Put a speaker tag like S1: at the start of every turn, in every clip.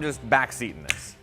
S1: just backseating this.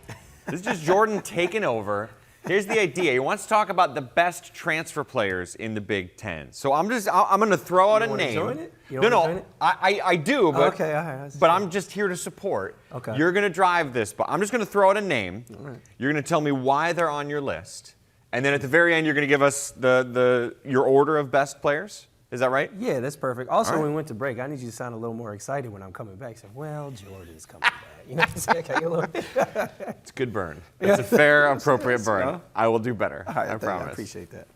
S1: This is just Jordan taking over. Here's the idea. He wants to talk about the best transfer players in the Big Ten. So I'm going to throw out a name.
S2: You want to join it?
S1: No, I do, but
S2: okay, all right,
S1: but I'm just here to support.
S2: Okay.
S1: You're going to drive this, but I'm just going to throw out a name.
S2: All right.
S1: You're going to tell me why they're on your list, and then at the very end, you're going to give us your order of best players. Is that right?
S2: Yeah, that's perfect. Also,
S1: right.
S2: when we went to break, I need you to sound a little more excited when I'm coming back. Say, well, Jordan's coming back. You know what I'm saying? Okay, a little bit.
S1: It's a good burn. It's a fair, appropriate burn.
S2: No?
S1: I will do better.
S2: All right,
S1: I promise.
S2: I appreciate that.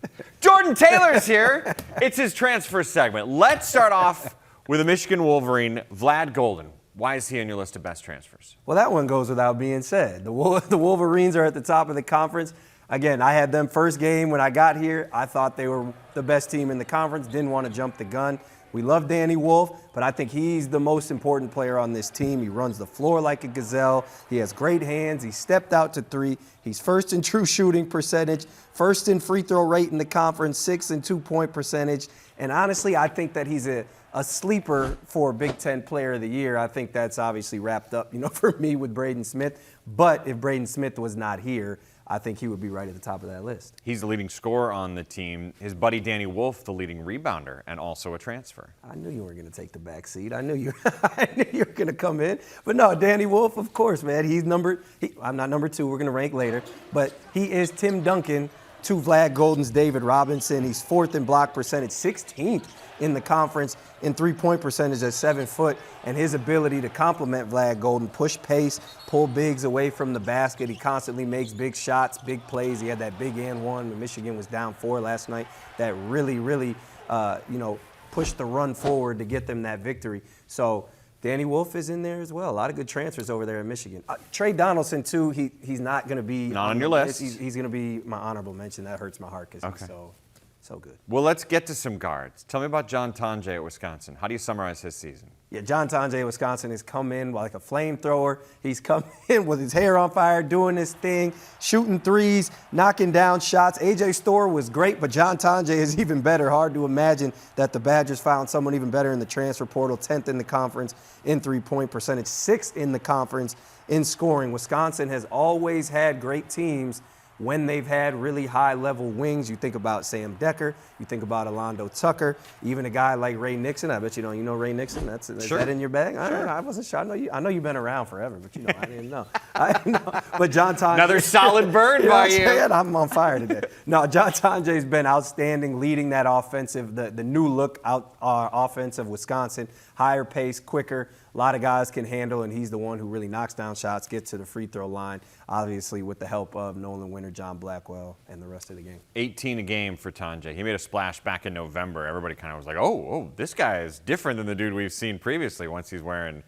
S1: Jordan Taylor's here. It's his transfer segment. Let's start off with a Michigan Wolverine, Vlad Golden. Why is he on your list of best transfers?
S2: Well, that one goes without being said. The Wolverines are at the top of the conference. Again, I had them first game when I got here. I thought they were the best team in the conference. Didn't want to jump the gun. We love Danny Wolf, but I think he's the most important player on this team. He runs the floor like a gazelle. He has great hands. He stepped out to three. He's first in true shooting percentage, first in free throw rate in the conference, sixth in two-point percentage. And honestly, I think that he's a sleeper for Big Ten Player of the Year. I think that's obviously wrapped up, for me with Braden Smith. But if Braden Smith was not here, I think he would be right at the top of that list.
S1: He's the leading scorer on the team. His buddy Danny Wolf, the leading rebounder, and also a transfer.
S2: I knew you weren't going to take the back seat. I knew you were going to come in. But no, Danny Wolf, of course, man. I'm not number two. We're going to rank later. But he is Tim Duncan to Vlad Golden's David Robinson. He's fourth in block percentage, 16th in the conference in three-point percentage at 7 foot. And his ability to complement Vlad Golden, push pace, pull bigs away from the basket. He constantly makes big shots, big plays. He had that big and one when Michigan was down 4 last night that really, pushed the run forward to get them that victory. So Danny Wolf is in there as well. A lot of good transfers over there in Michigan. Trey Donaldson, too, he's not going to be
S1: not on your list.
S2: He's going to be my honorable mention. That hurts my heart because he's so good.
S1: Well, let's get to some guards. Tell me about John Tonje at Wisconsin. How do you summarize his season?
S2: Yeah, John Tonje at Wisconsin has come in like a flamethrower. He's come in with his hair on fire, doing his thing, shooting threes, knocking down shots. A.J. Storr was great, but John Tonje is even better. Hard to imagine that the Badgers found someone even better in the transfer portal. 10th in the conference in three-point percentage, 6th in the conference in scoring. Wisconsin has always had great teams when they've had really high-level wings. You think about Sam Decker, you think about Alondo Tucker, even a guy like Ray Nixon. I bet you know Ray Nixon. Is that in your bag?
S1: Sure.
S2: I wasn't sure. I know you've been around forever, but I didn't know. I know. But John Tonje.
S1: Another solid burn by you.
S2: I'm on fire today. No, John Tonje's been outstanding, leading that offensive, the new look offense of Wisconsin. Higher pace, quicker. A lot of guys can handle, and he's the one who really knocks down shots, gets to the free throw line, obviously with the help of Nolan Winter, John Blackwell, and the rest of the game.
S1: 18 a game for Tonje. He made a splash back in November. Everybody kind of was like, oh, this guy is different than the dude we've seen previously once he's wearing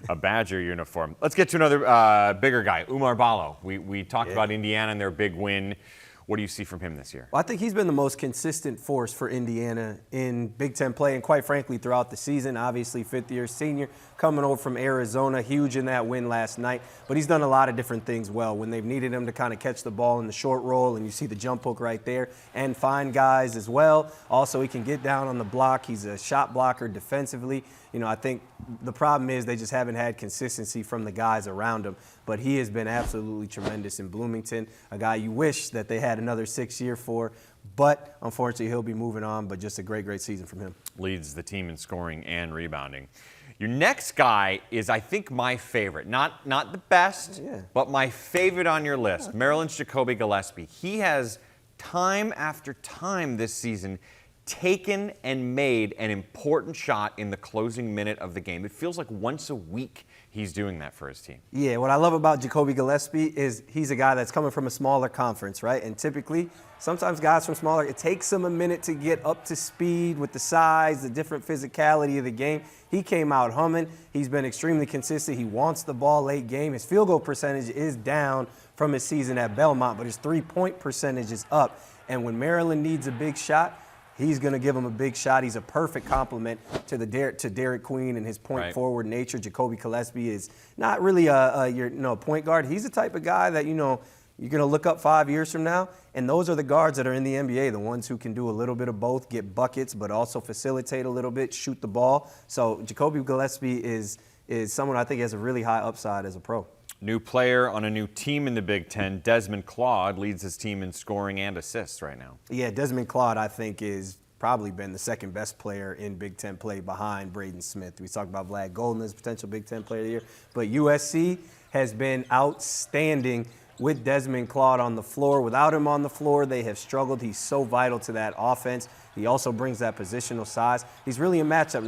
S1: a Badger uniform. Let's get to another bigger guy, Oumar Ballo. We talked about Indiana and their big win. What do you see from him this year?
S2: Well, I think he's been the most consistent force for Indiana in Big Ten play and, quite frankly, throughout the season. Obviously, fifth-year senior coming over from Arizona, huge in that win last night. But he's done a lot of different things well. When they've needed him to kind of catch the ball in the short roll, and you see the jump hook right there, and find guys as well. Also, he can get down on the block. He's a shot blocker defensively. I think the problem is they just haven't had consistency from the guys around him. But he has been absolutely tremendous in Bloomington, a guy you wish that they had another 6-year for. But unfortunately, he'll be moving on. But just a great season from him.
S1: Leads the team in scoring and rebounding. Your next guy is, I think, my favorite. Not the best, but my favorite on your list, Maryland's Jacoby Gillespie. He has, time after time this season, taken and made an important shot in the closing minute of the game. It feels like once a week he's doing that for his team. Yeah,
S2: what I love about Jacoby Gillespie is he's a guy that's coming from a smaller conference, right? And typically, sometimes guys from smaller, it takes them a minute to get up to speed with the size, the different physicality of the game. He came out humming. He's been extremely consistent. He wants the ball late game. His field goal percentage is down from his season at Belmont, but his three-point percentage is up. And when Maryland needs a big shot, he's going to give him a big shot. He's a perfect complement to Derek Queen and his point forward nature. Jacoby Gillespie is not really a point guard. He's the type of guy that, you're going to look up 5 years from now, and those are the guards that are in the NBA, the ones who can do a little bit of both, get buckets, but also facilitate a little bit, shoot the ball. So Jacoby Gillespie is someone I think has a really high upside as a pro.
S1: New player on a new team in the Big Ten, Desmond Claude, leads his team in scoring and assists right now.
S2: Yeah, Desmond Claude, I think, is probably been the second best player in Big Ten play behind Braden Smith. We talked about Vlad Golden as potential Big Ten player of the year, but USC has been outstanding with Desmond Claude on the floor. Without him on the floor, they have struggled. He's so vital to that offense. He also brings that positional size. He's really a matchup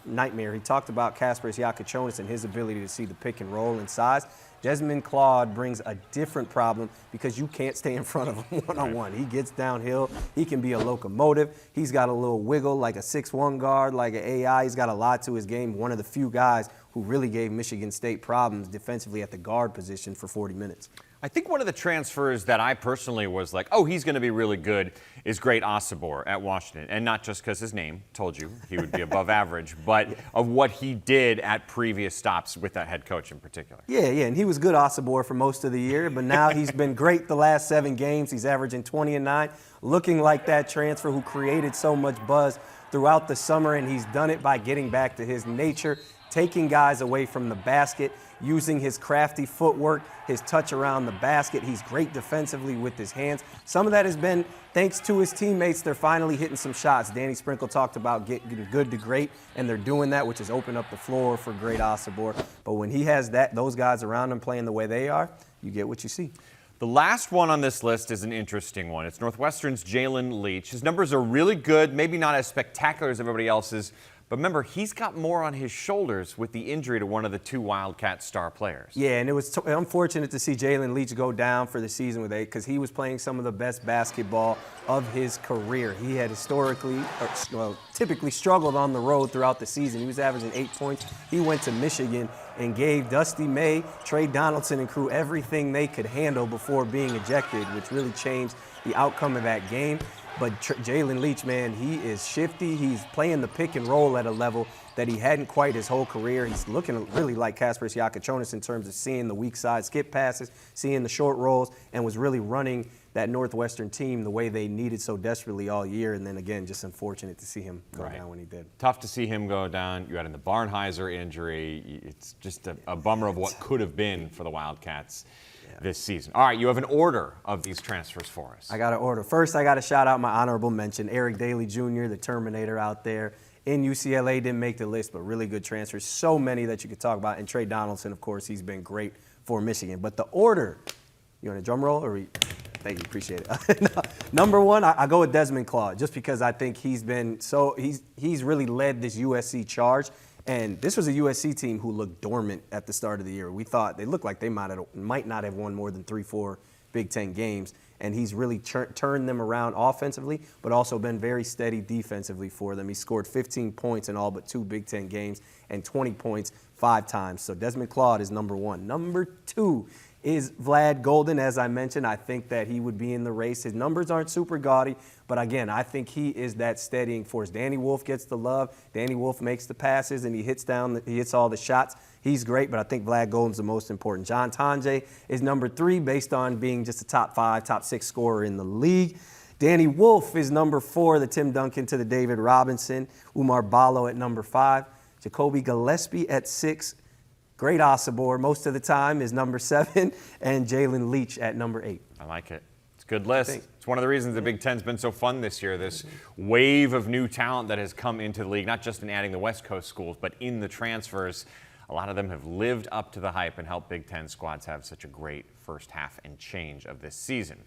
S2: nightmare. He talked about Kasparas Yakachonis and his ability to see the pick and roll and size. Desmond Claude brings a different problem because you can't stay in front of him one-on-one. He gets downhill. He can be a locomotive. He's got a little wiggle like a 6'1 guard, like an AI. He's got a lot to his game. One of the few guys who really gave Michigan State problems defensively at the guard position for 40 minutes.
S1: I think one of the transfers that I personally was like, oh, he's going to be really good, is Great Osobor at Washington. And not just because his name told you he would be above average, but of what he did at previous stops with that head coach in particular.
S2: Yeah, and he was good Osobor for most of the year, but now he's been great the last 7 games. He's averaging 20 and 9, looking like that transfer who created so much buzz throughout the summer, and he's done it by getting back to his nature, taking guys away from the basket, using his crafty footwork, his touch around the basket. He's great defensively with his hands. Some of that has been thanks to his teammates. They're finally hitting some shots. Danny Sprinkle talked about getting good to great, and they're doing that, which has opened up the floor for Great Osobor. But when he has those guys around him playing the way they are, you get what you see.
S1: The last one on this list is an interesting one. It's Northwestern's Jalen Leach. His numbers are really good, maybe not as spectacular as everybody else's, but remember, he's got more on his shoulders with the injury to one of the 2 Wildcat star players.
S2: Yeah, and it was unfortunate to see Jalen Leach go down for the season with because he was playing some of the best basketball of his career. He had typically struggled on the road throughout the season. He was averaging 8 points. He went to Michigan and gave Dusty May, Trey Donaldson, and crew everything they could handle before being ejected, which really changed the outcome of that game. But Jalen Leach, man, he is shifty. He's playing the pick and roll at a level that he hadn't quite his whole career. He's looking really like Kasparas Yakachonis in terms of seeing the weak side skip passes, seeing the short rolls, and was really running that Northwestern team the way they needed so desperately all year. And then again, just unfortunate to see him go down when he did.
S1: Tough to see him go down. You had in the Barnheiser injury. It's just a bummer of what could have been for the Wildcats this season. All right, you have an order of these transfers for us.
S2: I got an order. First, I got to shout out my honorable mention, Eric Daly Jr., the Terminator out there. In UCLA, didn't make the list, but really good transfers. So many that you could talk about. And Trey Donaldson, of course, he's been great for Michigan. But the order, you want a drum roll? Thank you, appreciate it. Number 1, I go with Desmond Claude, just because I think he's really led this USC charge. And this was a USC team who looked dormant at the start of the year. We thought they looked like they might not have won more than 3-4 Big Ten games. And he's really turned them around offensively, but also been very steady defensively for them. He scored 15 points in all but 2 Big Ten games and 20 points 5 times. So Desmond Claude is number 1. Number 2 is Vlad Golden. As I mentioned, I think that he would be in the race. His numbers aren't super gaudy, but again, I think he is that steadying force. Danny Wolf gets the love. Danny Wolf makes the passes, and he hits all the shots. He's great, but I think Vlad Golden's the most important. John Tonje is number 3 based on being just a top 5, top 6 scorer in the league. Danny Wolf is number 4, the Tim Duncan to the David Robinson. Umar Ballo at number 5. Jacoby Gillespie at 6. Great Osobor most of the time is number 7, and Jalen Leach at number 8.
S1: I like it. It's a good list. It's one of the reasons the Big Ten's been so fun this year, this wave of new talent that has come into the league, not just in adding the West Coast schools, but in the transfers. A lot of them have lived up to the hype and helped Big Ten squads have such a great first half and change of this season.